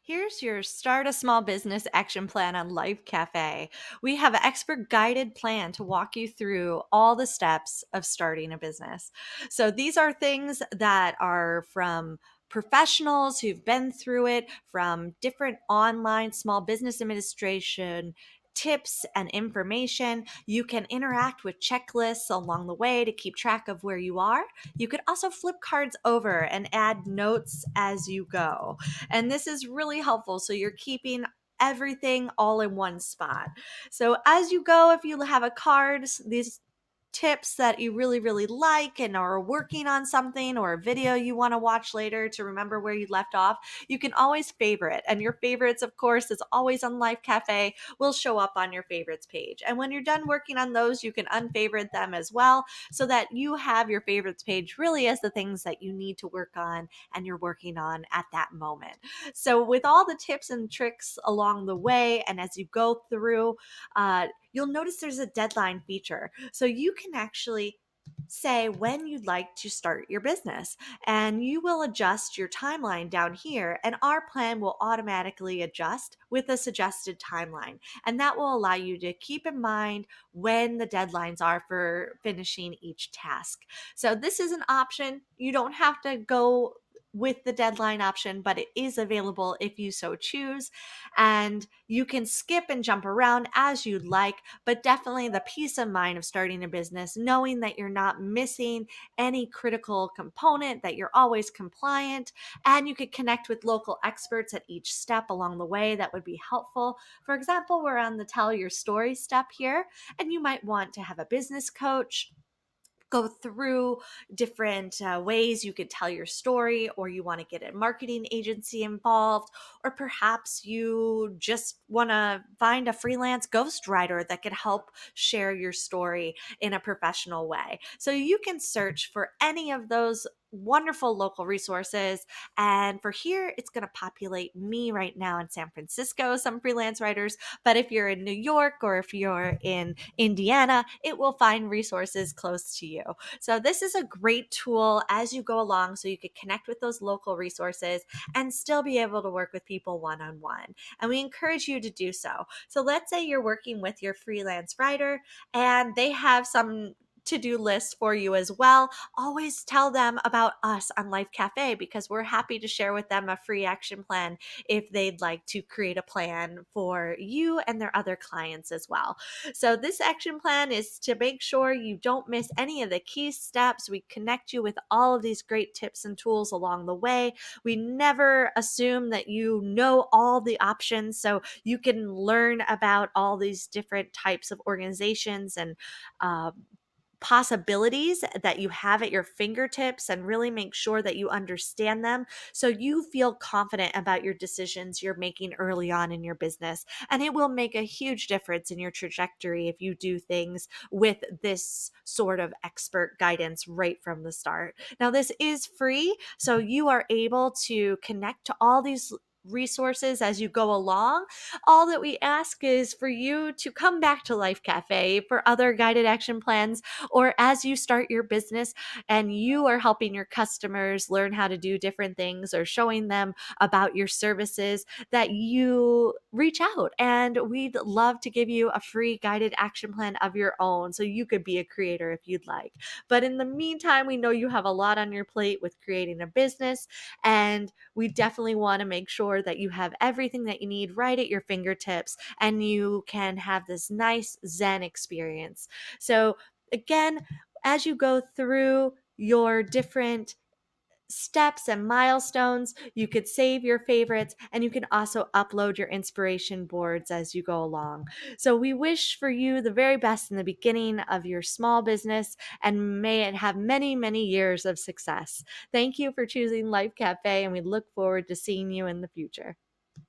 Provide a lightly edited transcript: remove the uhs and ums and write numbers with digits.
Here's your Start a Small Business Action Plan on Life.Cafe. We have an expert guided plan to walk you through all the steps of starting a business. So these are things that are from professionals who've been through it, from different online small business administration tips and information. You can interact with checklists along the way to keep track of where you are. You could also flip cards over and add notes as you go. And this is really helpful. So you're keeping everything all in one spot. So as you go, if you have a card, these tips that you really like and are working on something or a video you want to watch later to remember where you left off, you can always favorite. And your favorites, of course, is always on Life.Cafe, will show up on your favorites page. And when you're done working on those, you can unfavorite them as well so that you have your favorites page really as the things that you need to work on and you're working on at that moment. So with all the tips and tricks along the way, and as you go through, you'll notice there's a deadline feature. So you can actually say when you'd like to start your business, and you will adjust your timeline down here, and our plan will automatically adjust with a suggested timeline. And that will allow you to keep in mind when the deadlines are for finishing each task. So this is an option. You don't have to go with the deadline option, but it is available if you so choose. And you can skip and jump around as you'd like, but definitely the peace of mind of starting a business, knowing that you're not missing any critical component, that you're always compliant, and you could connect with local experts at each step along the way that would be helpful. For example, we're on the tell your story step here, and you might want to have a business coach go through different ways you could tell your story, or you want to get a marketing agency involved, or perhaps you just want to find a freelance ghostwriter that could help share your story in a professional way. So you can search for any of those wonderful local resources. And for here, it's going to populate me right now in San Francisco, some freelance writers. But if you're in New York or if you're in Indiana, it will find resources close to you. So this is a great tool as you go along so you could connect with those local resources and still be able to work with people one-on-one. And we encourage you to do so. So let's say you're working with your freelance writer and they have some to-do list for you as well. Always tell them about us on Life.Cafe because we're happy to share with them a free action plan if they'd like to create a plan for you and their other clients as well. So this action plan is to make sure you don't miss any of the key steps. We connect you with all of these great tips and tools along the way. We never assume that you know all the options, so you can learn about all these different types of organizations and possibilities that you have at your fingertips, and really make sure that you understand them so you feel confident about your decisions you're making early on in your business. And it will make a huge difference in your trajectory if you do things with this sort of expert guidance right from the start. Now, this is free, so you are able to connect to all these resources as you go along. All that we ask is for you to come back to Life.Cafe for other guided action plans, or as you start your business and you are helping your customers learn how to do different things or showing them about your services, that you reach out, and we'd love to give you a free guided action plan of your own so you could be a creator if you'd like. But in the meantime, we know you have a lot on your plate with creating a business, and we definitely want to make sure that you have everything that you need right at your fingertips and you can have this nice Zen experience. So again, as you go through your different steps and milestones, you could save your favorites, and you can also upload your inspiration boards as you go along. So we wish for you the very best in the beginning of your small business, and may it have many years of success. Thank you for choosing Life.Cafe, and we look forward to seeing you in the future.